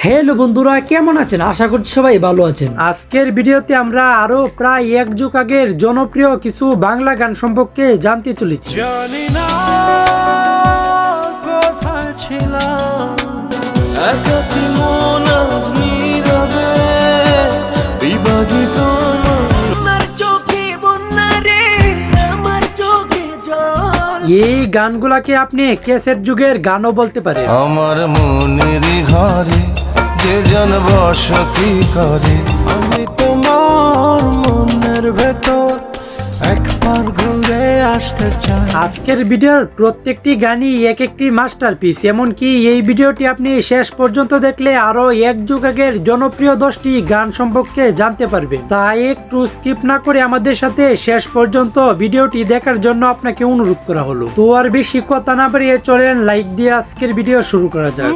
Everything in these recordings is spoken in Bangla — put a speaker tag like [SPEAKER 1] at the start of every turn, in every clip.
[SPEAKER 1] হ্যালো বন্ধুরা, কেমন আছেন? আশা করছি সবাই ভালো আছেন। আজকের ভিডিওতে আমরা আরো প্রায় এক যুগ আগের জনপ্রিয় কিছু বাংলা গান সম্পর্কে জানতে চলেছি।
[SPEAKER 2] জানি না কোথায় ছিলাম, একাকী মন আজ নীরবে বিভাগিত আমার চোখে বন্যা রে, আমার চোখে জল।
[SPEAKER 1] এই গানগুলাকে আপনি ক্যাসেট যুগের গানও বলতে পারেন।
[SPEAKER 3] আমার মনের ঘরে যে জন বসতি করে,
[SPEAKER 2] আমি তোমার মনের ভেতর একবার ঘুরে আসতে চাই।
[SPEAKER 1] আজকের ভিডিওর প্রত্যেকটি গানই এক একটি মাস্টারপিস, এমনকি এই ভিডিওটি আপনি শেষ পর্যন্ত দেখলে আরো এক যুগ আগের জনপ্রিয় 10টি গান সম্পর্কে জানতে পারবেন। তাই একটু স্কিপ না করে আমাদের সাথে শেষ পর্যন্ত ভিডিওটি দেখার জন্য আপনাকে অনুরোধ করা হলো। তো আর বেশি কথা না বাড়িয়ে চলেন লাইক দিয়ে আজকের ভিডিও শুরু করা যাক।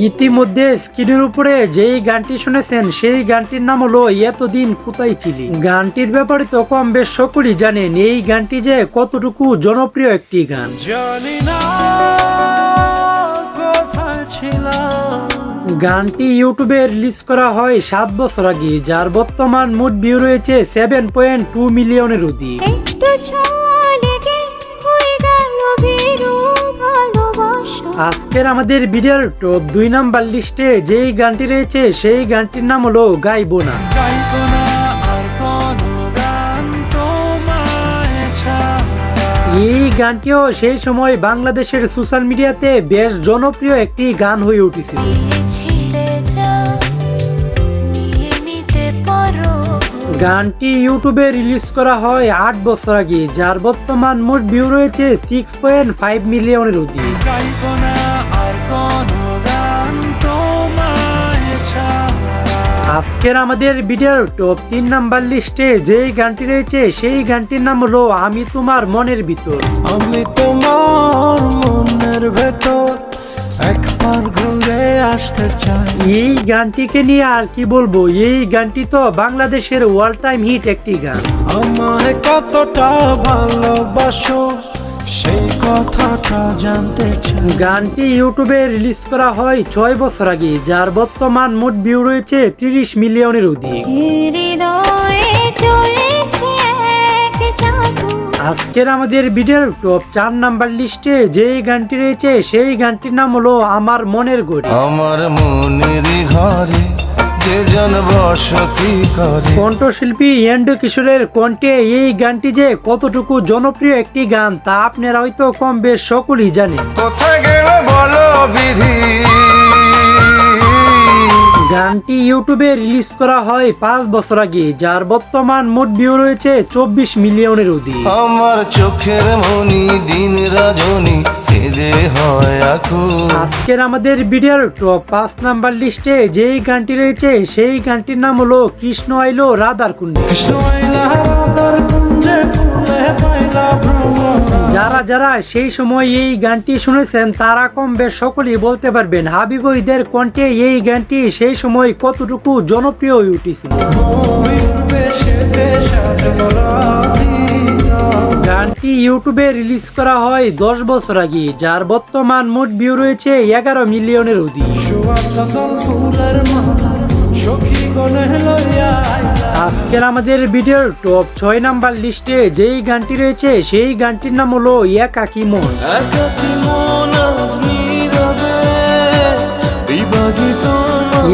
[SPEAKER 1] ইতিমধ্যে স্ক্রিনের উপরে যেই গানটি শুনেছেন সেই গানটির নাম হলো এতদিন কোথায় ছিলি। গানটির ব্যাপারে তো কম বেশ সকলেই জানেন এই গানটি যে কতটুকু জনপ্রিয় একটি গান।
[SPEAKER 2] জানি না কোথায় ছিলাম।
[SPEAKER 1] গানটি ইউটিউবে রিলিজ করা হয় 7 বছর আগে, যার বর্তমান মোট ভিউ রয়েছে 7.2 মিলিয়নের অধিক। আজকের আমাদের ভিডিওর টপ 2 নাম্বার লিস্টে যেই গানটি রয়েছে সেই গানটির নাম হলো গাইবো না।
[SPEAKER 2] গাইবো না আর কোনো গান তোমায় ছাড়া।
[SPEAKER 1] এই গানটিও সেই সময় বাংলাদেশের সোশ্যাল মিডিয়াতে বেশ জনপ্রিয় একটি গান হয়ে উঠেছিল। গানটি ইউটিউবে রিলিজ করা হয় 8 বছর আগে, যার বর্তমান মোট ভিউ রয়েছে 6.5 মিলিয়নের অধিক।
[SPEAKER 2] গাইবো না আর কোনো গান তোমায় ছাড়া।
[SPEAKER 1] আজকের আমাদের ভিডিওর টপ 3 নাম্বার লিস্টে যেই গানটি রয়েছে সেই গানটির নাম হলো আমি তোমার মনের ভিতর।
[SPEAKER 2] আমি তোমার মনের ভেতর একবার ঘুরে আসতে চাই।
[SPEAKER 1] এই গানটিকে নিয়ে আর কি বলবো, এই গানটি তো বাংলাদেশের অল টাইম হিট একটি গান।
[SPEAKER 2] আমায় কতটা ভালোবাসো সেই কথাটা জানতে চাই।
[SPEAKER 1] গানটি ইউটিউবে রিলিজ করা হয় 6 বছর আগে, যার বর্তমান মোট ভিউ রয়েছে 30 মিলিয়নের অধিক। আজকের আমাদের ভিডিওর টপ 4 নাম্বার লিস্টে যেই গানটি রয়েছে সেই গানটির নাম হলো আমার মনের গড়ি।
[SPEAKER 3] আমার মনের ঘরে যে জন বসতি করে।
[SPEAKER 1] কণ্ঠশিল্পী এন্ডু কিশোরের কণ্ঠে এই গানটি যে কতটুকু জনপ্রিয় একটি গান তা আপনারা হয়তো কম বেশ সকলেই জানেন।
[SPEAKER 3] কোথায় গেল বলো বিধি।
[SPEAKER 1] গানটি ইউটিউবে রিলিজ করা হয় 5 বছর আগে, যার বর্তমান মোট ভিউ রয়েছে 24 মিলিয়নের অধিক।
[SPEAKER 3] আমার চোখের মনি দিন রজনী কেঁদে হয় আকুল।
[SPEAKER 1] আজকের আমাদের ভিডিওর টপ 5 নাম্বার লিস্টে যেই গানটি রয়েছে সেই গানটির নাম হলো কৃষ্ণ আইলো রাধার কুণ্ডে। যারা যারা সেই সময় এই গানটি শুনেছেন তারা কম বেশ সকলেই বলতে পারবেন হাবিব ওয়াহিদের কণ্ঠে এই গানটি সেই সময় কতটুকু জনপ্রিয় হয়ে উঠেছিল। গানটি ইউটিউবে রিলিজ করা হয় 10 বছর আগে, যার বর্তমান মোট ভিউ রয়েছে 11 মিলিয়নের অধিক। আজকের আমাদের ভিডিওর টপ 6 নাম্বার লিস্টে যেই গানটি রয়েছে সেই গানটির নাম হলো একাকী মন।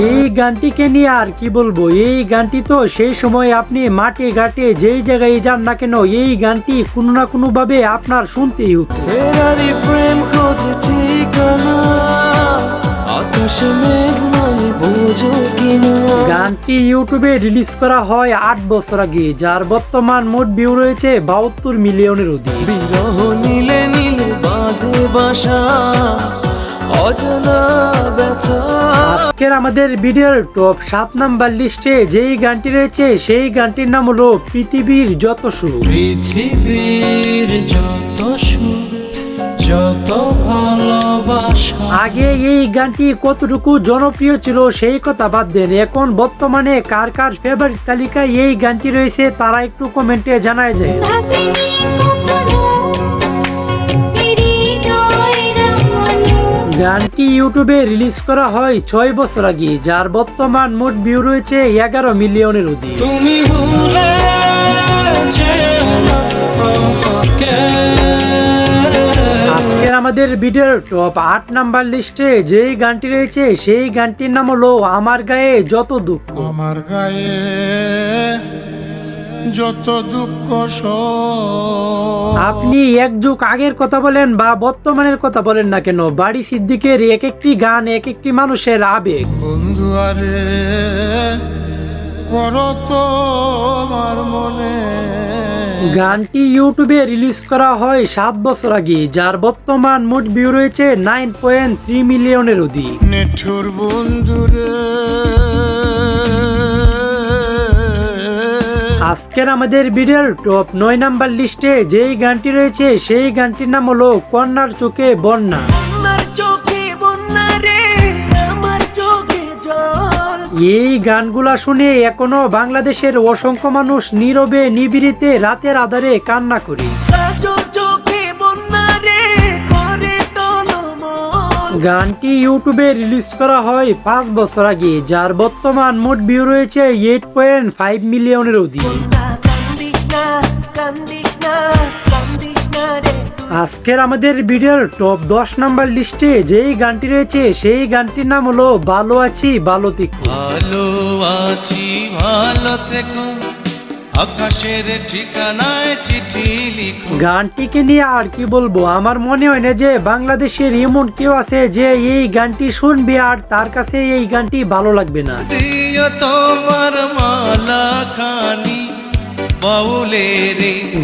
[SPEAKER 1] এই গানটিকে নিয়ে আর কি বলবো, এই গানটি তো সেই সময় আপনি মাঠে ঘাটে যেই জায়গায় যান না কেন এই গানটি কোনো না কোনো ভাবে আপনার শুনতেই হতো।
[SPEAKER 2] প্রেম খোঁজে ঠিকানা আকাশে মেঘ মানে বোঝো কিনা।
[SPEAKER 1] গানটি ইউটিউবে রিলিজ করা হয় 8 বছর আগে, যার বর্তমান মোট ভিউ রয়েছে 72 মিলিয়নের অধিক।
[SPEAKER 2] বিরহ নীলে নীলে বাঁধে বাসা অজানা ব্যথা।
[SPEAKER 1] আজকের আমাদের ভিডিওর টপ 7 নাম্বার লিস্টে যেই গানটি রয়েছে সেই গানটির নাম হলো পৃথিবীর যত সুখ।
[SPEAKER 2] পৃথিবীর যত সুখ যত ভালোবাসা।
[SPEAKER 1] আগে এই গানটি কতটুকু জনপ্রিয় ছিল সেই কথা বাদ দেন, এখন বর্তমানে কার কার ফেভারিট তালিকায় এই গানটি রয়েছে তারা একটু কমেন্টে জানায় যায়। গানটি ইউটিউবে রিলিজ করা হয় 6 বছর আগে, যার বর্তমান মোট ভিউ রয়েছে 11 মিলিয়নের অধিক।
[SPEAKER 2] তুমি ভুলে যেও না আমাকে।
[SPEAKER 1] আজকের আমাদের ভিডিওর টপ 8 নাম্বার লিস্টে যেই গানটি রয়েছে সেই গানটির নাম হলো আমার গায়ে যত দুঃখ।
[SPEAKER 4] আমার গায়ে যত দুঃখ
[SPEAKER 1] আপনি এক যুগ আগের কথা বলেন বা বর্তমানের কথা বলেন না কেন, বাড়ি সিদ্দিকের এক একটি গান এক একটি মানুষের আবেগ।
[SPEAKER 4] বন্ধু আরে করো তো আমার মনে।
[SPEAKER 1] গানটি ইউটিউবে রিলিজ করা হয় 7 বছর আগে, যার বর্তমান মোট ভিউ রয়েছে 9.3 মিলিয়নের অধিক।
[SPEAKER 4] নিঠুর বন্ধুরে
[SPEAKER 1] আজকের আমাদের ভিডিওর টপ 9 নাম্বার লিস্টে যেই গানটি রয়েছে সেই গানটির নাম হলো কন্যার চোখে বন্যা। এই গানগুলা শুনে এখনো বাংলাদেশের অসংখ্য মানুষ নীরবে নিবিড়িতে রাতের আধারে কান্না করে। গানটি ইউটিউবে রিলিজ করা হয় 5 বছর আগে, যার বর্তমান মোট ভিউ রয়েছে 8.5 মিলিয়নের অধিক। আজকের আমাদের ভিডিওর টপ 10 নাম্বার লিস্টে যেই গানটি রয়েছে সেই গানটির নাম হলো ভালো আছি ভালো থেকো।
[SPEAKER 3] ভালো আছি ভালো থেকো, আকাশের ঠিকানায় চিঠি লিখো।
[SPEAKER 1] গানটিকে নিয়ে আর কি বলবো, আমার মনে হয় না যে বাংলাদেশের এমন কেউ আছে যে এই গানটি শুনবে আর তার কাছে এই গানটি ভালো লাগবে না।
[SPEAKER 3] দিও তোমার মালা খানি বাউলের।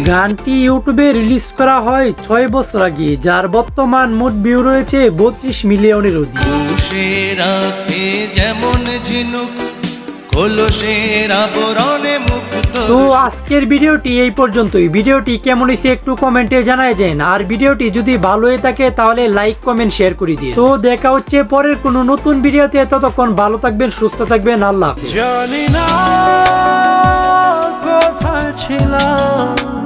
[SPEAKER 1] গানটি ইউটিউবে রিলিজ করা হয় 6 বছর আগে, যার বর্তমান মোট ভিউ রয়েছে 32 মিলিয়নের অধিক।
[SPEAKER 3] বসে রাখে যেমন ঝিনুক কলসের আবরণে মুক্ত।
[SPEAKER 1] তো আজকের ভিডিওটি এই পর্যন্তই। ভিডিওটি কেমন হয়েছে একটু কমেন্টে জানায় যান, আর ভিডিওটি যদি ভালো হয়ে থাকে তাহলে লাইক কমেন্ট শেয়ার করে দিন। তো দেখা হচ্ছে পরের কোনো নতুন ভিডিওতে, ততক্ষণ ভালো থাকবেন সুস্থ থাকবেন, আল্লাহ হাফেজ।
[SPEAKER 2] জানি না কোথায় ছিলাম